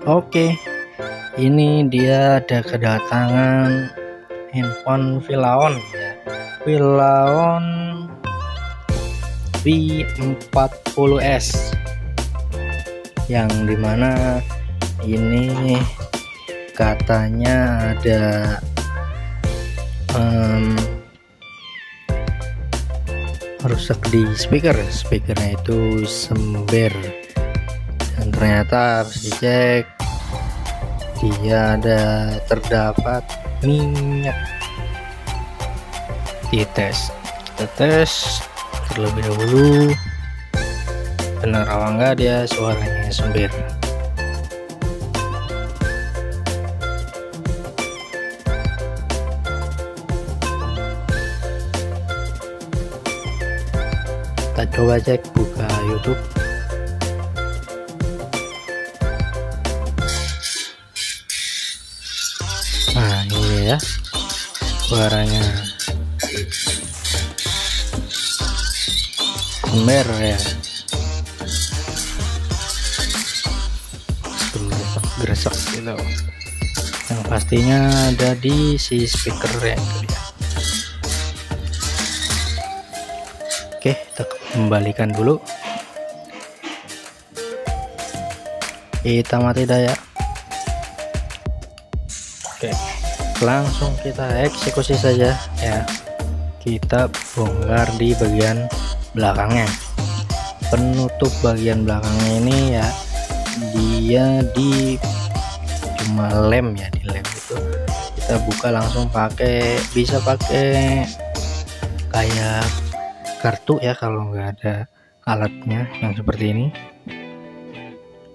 Oke, ini dia ada kedatangan handphone Vilaon ya. Vilaon V40s yang dimana ini katanya ada rusak di speakernya itu sember, dan ternyata harus dicek dia terdapat minyak. Kita tes terlebih dahulu benar apa enggak dia suaranya sember. Kita coba cek, buka YouTube. Nah ini ya suaranya sember ya, gresek gitu. Yang pastinya ada di si speaker ya, itu dia. Oke, kita kembalikan dulu, kita mati daya. Oke, langsung kita eksekusi saja ya. Kita bongkar di bagian belakangnya, penutup bagian belakangnya ini ya, dia di cuma lem ya, di lem itu kita buka langsung bisa pakai kayak kartu ya, kalau nggak ada alatnya yang seperti ini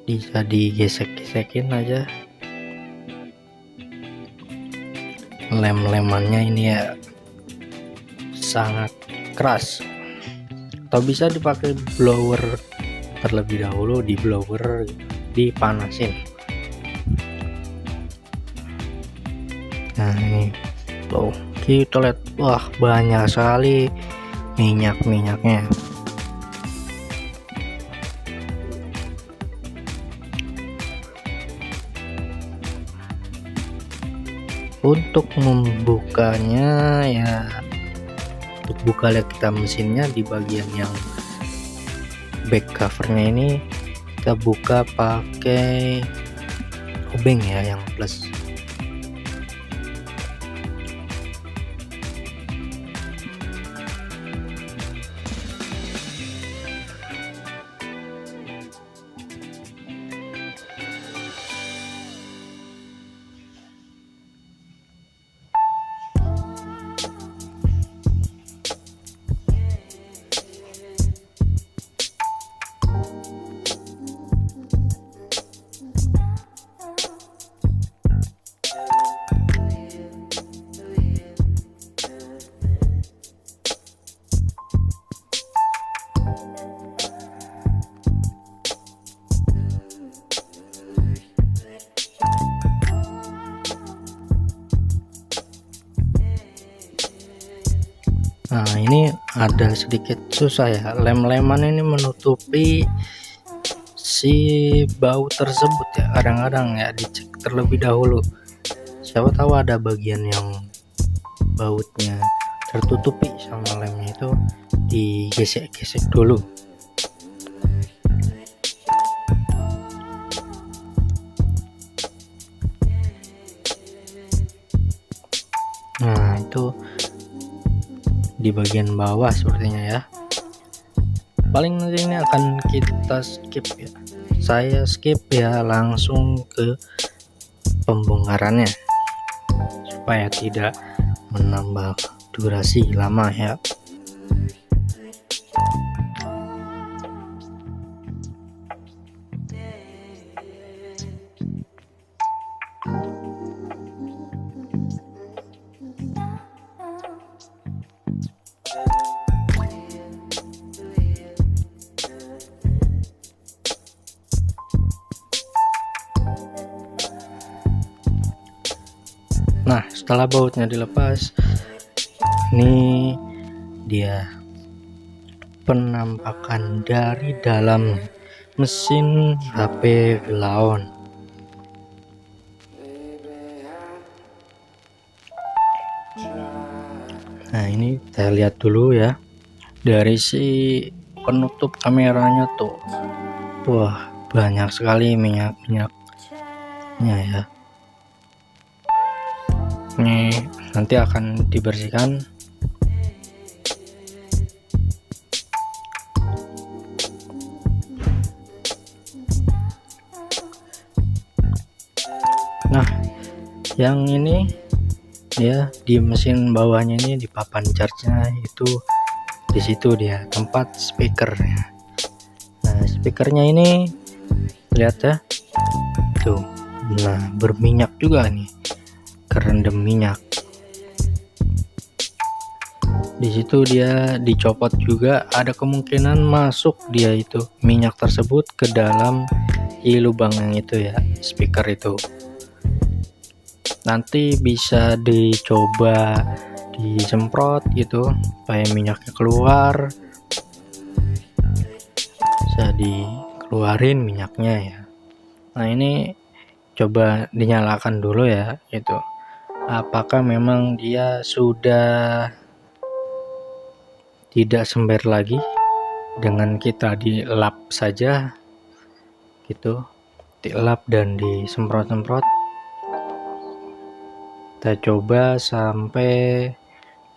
bisa digesek-gesekin aja. Lem-lemannya ini ya sangat keras, atau bisa dipakai blower terlebih dahulu, di blower dipanasin. Nah ini tuh kita lihat, wah banyak sekali minyaknya. Untuk membukanya ya, untuk buka lihat kita mesinnya di bagian yang back covernya ini, kita buka pakai obeng ya yang plus. Nah ini ada sedikit susah ya, lem-leman ini menutupi si baut tersebut ya. Kadang-kadang ya dicek terlebih dahulu, siapa tahu ada bagian yang bautnya tertutupi sama lemnya, itu digesek-gesek dulu. Nah itu di bagian bawah sepertinya ya. Paling nanti ini akan kita skip ya, saya skip ya, langsung ke pembongkarannya supaya tidak menambah durasi lama ya. Nah setelah bautnya dilepas, ini dia penampakan dari dalam mesin HP Vilaon. Nah ini kita lihat dulu ya, dari si penutup kameranya tuh, wah banyak sekali minyak-minyaknya ya. Ini nanti akan dibersihkan. Nah yang ini ya, di mesin bawahnya ini, di papan charge-nya itu, di situ dia tempat speakernya. Nah speakernya ini lihat ya tuh, nah berminyak juga nih, kerendam minyak. Di situ dia dicopot juga, ada kemungkinan masuk dia itu minyak tersebut ke dalam lubang yang itu ya, speaker itu. Nanti bisa dicoba disemprot gitu supaya minyaknya keluar, bisa dikeluarin minyaknya ya. Nah ini coba dinyalakan dulu ya, itu apakah memang dia sudah tidak sember lagi dengan kita dilap saja gitu, dilap dan disemprot-semprot. Kita coba sampai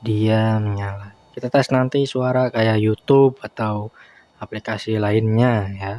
dia menyala. Kita tes nanti suara kayak YouTube atau aplikasi lainnya ya.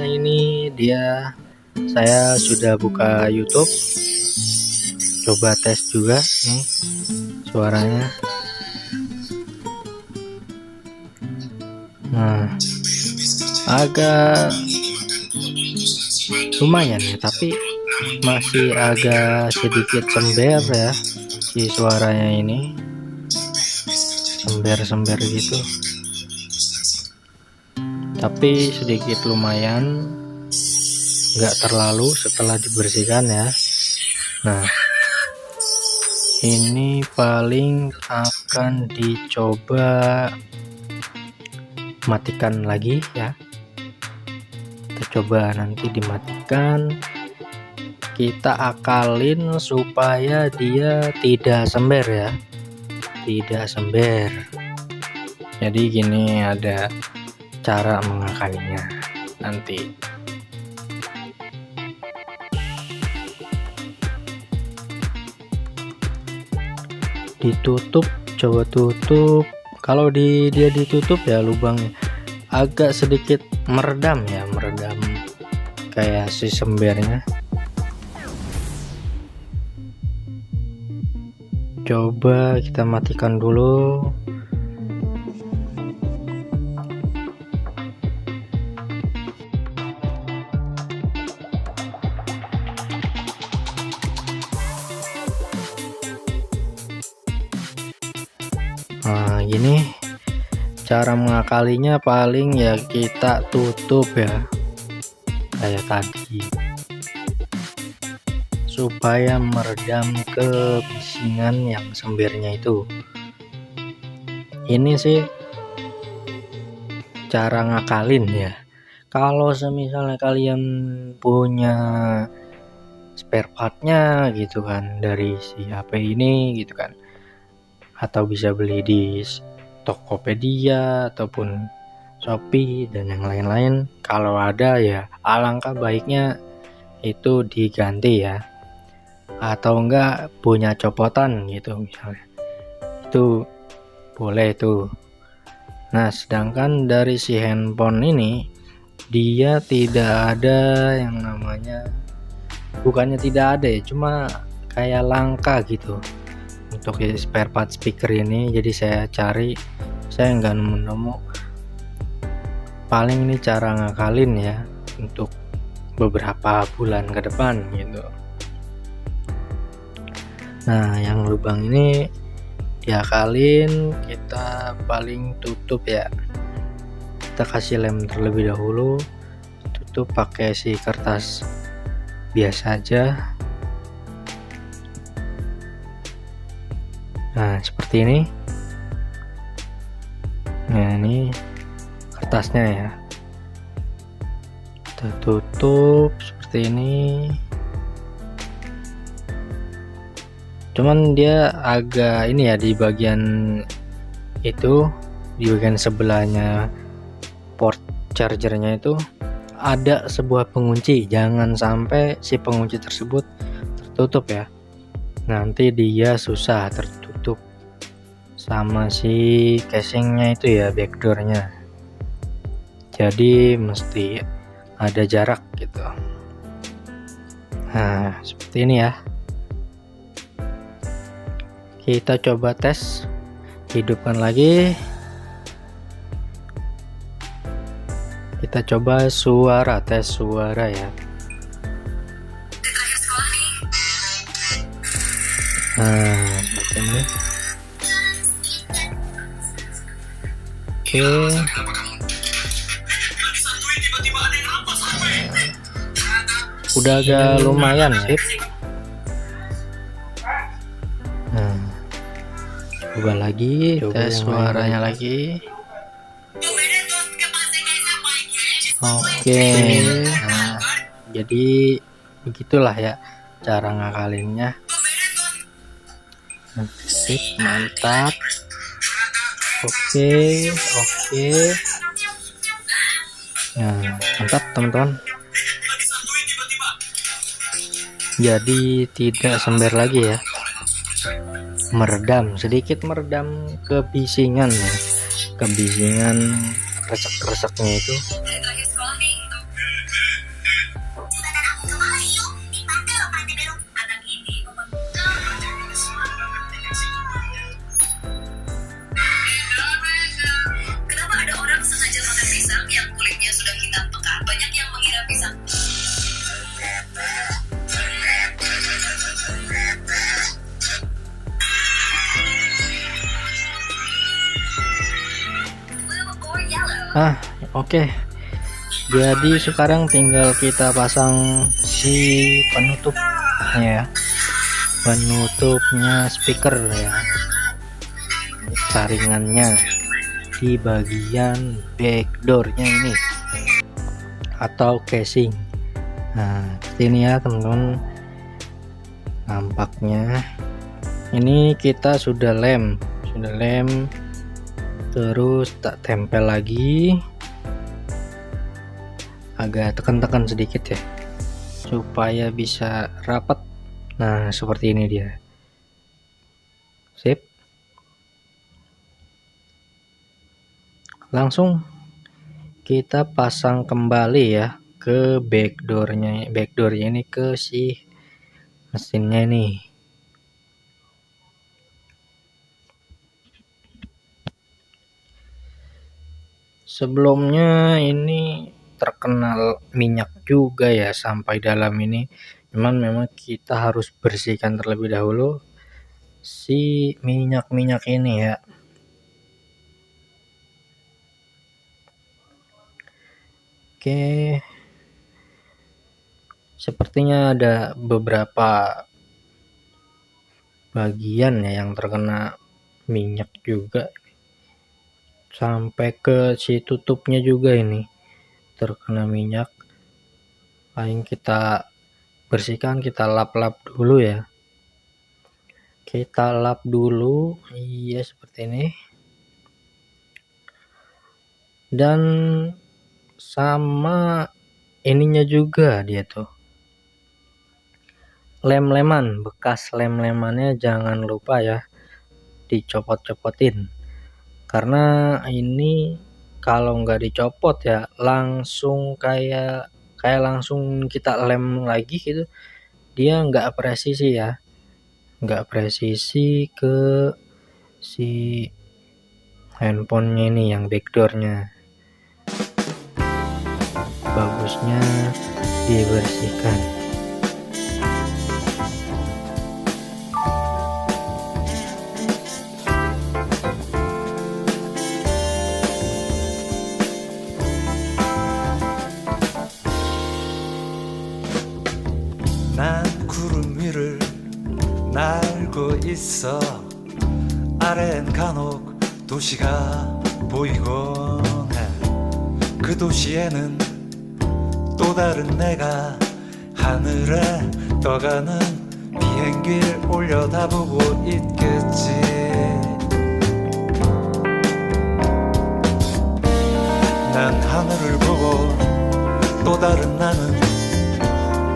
Ini dia, saya sudah buka YouTube, coba tes juga nih suaranya. Nah agak lumayan ya, tapi masih agak sedikit sember ya si suaranya ini, sember-sember gitu, tapi sedikit lumayan, nggak terlalu setelah dibersihkan ya. Nah ini paling akan dicoba matikan lagi ya, kita coba nanti dimatikan, kita akalin supaya dia tidak sember ya, tidak sember. Jadi gini, ada cara mengakalinya nanti. Ditutup, coba tutup. Kalau dia ditutup ya lubangnya agak sedikit meredam ya, meredam kayak si sembernya. Coba kita matikan dulu. Nah gini cara mengakalinya, paling ya kita tutup ya kayak tadi supaya meredam kebisingan yang sembernya itu. Ini sih cara ngakalin ya. Kalau semisalnya kalian punya spare partnya gitu kan dari si HP ini gitu kan, atau bisa beli di Tokopedia ataupun Shopee dan yang lain-lain, kalau ada ya alangkah baiknya itu diganti ya, atau enggak punya copotan gitu misalnya, itu boleh itu. Nah sedangkan dari si handphone ini dia tidak ada yang namanya, bukannya tidak ada ya, cuma kayak langka gitu untuk spare part speaker ini. Jadi saya cari, saya nggak nemu-nemu paling ini cara ngakalin ya untuk beberapa bulan ke depan gitu. Nah, yang lubang ini diakalin, kita paling tutup ya. Kita kasih lem terlebih dahulu, tutup pakai si kertas biasa aja. Nah, seperti ini. Nah, ini kertasnya ya. Kita tutup seperti ini. Cuman dia agak ini ya, di bagian itu, di bagian sebelahnya port chargernya itu ada sebuah pengunci. Jangan sampai si pengunci tersebut tertutup ya, nanti dia susah tertutup sama si casingnya itu ya, backdoornya. Jadi mesti ada jarak gitu. Nah, seperti ini ya. Kita coba tes, hidupkan lagi. Kita coba suara, tes suara ya. Nah, seperti ini. Oke. Udah agak lumayan sip. Nah, coba lagi, tes suaranya lagi. Oke. Nah, jadi begitulah ya cara ngakalinnya. Sip, mantap. Oke. Nah, mantap teman-teman. Jadi tidak sember lagi ya, meredam, sedikit meredam kebisingan ya, kebisingan resek-reseknya itu. Oke. Jadi sekarang tinggal kita pasang si penutupnya ya, penutupnya speaker ya, saringannya di bagian backdoornya ini atau casing. Nah, seperti ini ya teman-teman, nampaknya ini kita sudah lem terus tak tempel lagi, agak tekan-tekan sedikit ya supaya bisa rapat. Nah, seperti ini dia. Sip. Langsung kita pasang kembali ya ke backdoornya ini, ke si mesinnya ini. Sebelumnya ini terkenal minyak juga ya sampai dalam ini, cuman memang kita harus bersihkan terlebih dahulu si minyak ini ya. Oke, sepertinya ada beberapa bagian ya yang terkena minyak juga, sampai ke si tutupnya juga ini terkena minyak. Paling kita bersihkan, kita lap-lap dulu ya, kita lap dulu. Iya, seperti ini. Dan sama ininya juga, dia tuh lem-leman, bekas lem-lemannya jangan lupa ya dicopot-copotin, karena ini kalau nggak dicopot ya langsung kayak langsung kita lem lagi gitu, dia nggak presisi ya, nggak presisi ke si handphonenya ini yang backdoornya. bagusnya dibersihkan. 난 구름 위를 날고 있어. 아래엔 간혹 도시가 보이곤 해. 그 도시에는 또 다른 내가 하늘에 떠가는 비행기를 올려다보고 있겠지. 난 하늘을 보고 또 다른 나는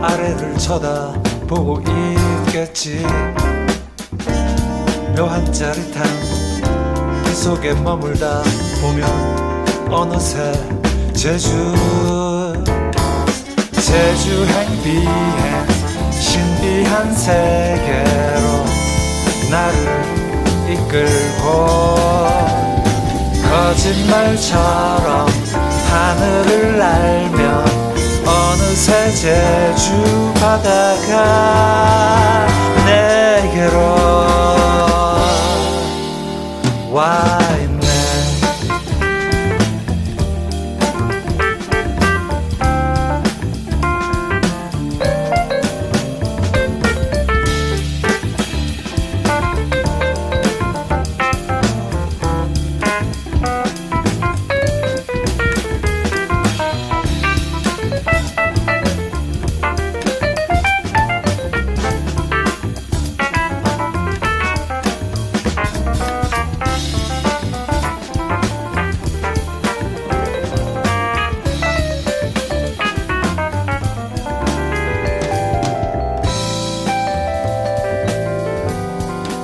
아래를 쳐다보고 있겠지. 묘한 짜릿함 그 속에 머물다 보면 어느새 제주행 비행 신비한 세계로 나를 이끌고 거짓말처럼 하늘을 날며 어느새 제주 바다가 내게로 와 있네.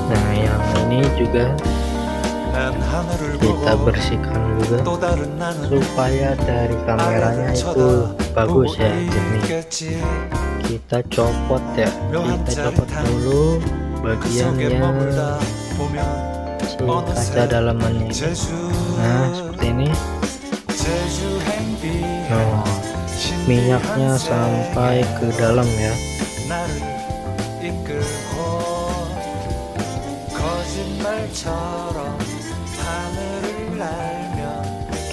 Nah, yang ini juga 난 하늘을 kita 보고 bersihkan juga 또 다른 나는 supaya dari kameranya itu bagus ya. Ini 있겠지. kita copot ya, kita copot dulu bagian 속에 yang 머물다 보면 si kaca dalamannya itu. Nah, seperti ini. 제주행 비행 Nah, minyaknya sampai ke dalam ya. 나를 이끌고 거짓말처럼 하늘을 날며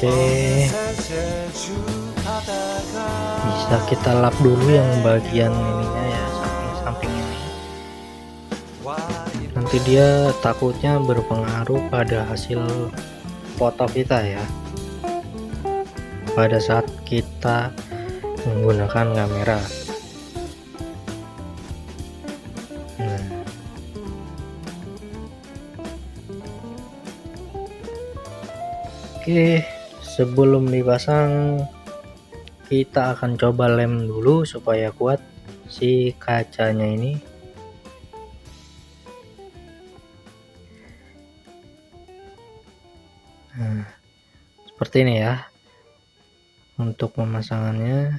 Oke, 제주 바다가 bisa kita lap dulu yang bagian ininya ya, samping-samping ini. 와 Nanti dia takutnya berpengaruh pada hasil foto kita ya, pada saat kita menggunakan kamera. Nah, oke, sebelum dipasang kita akan coba lem dulu supaya kuat si kacanya ini. Nah, seperti ini ya untuk pemasangannya.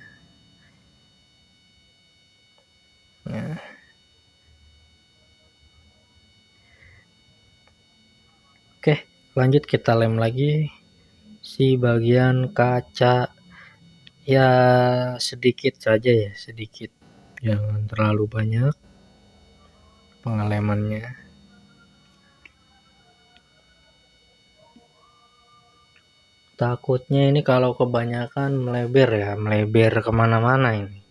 Nah, oke, lanjut kita lem lagi si bagian kaca ya, sedikit saja ya, sedikit, jangan terlalu banyak pengelemannya. Takutnya ini kalau kebanyakan melebar ya, melebar kemana-mana ini.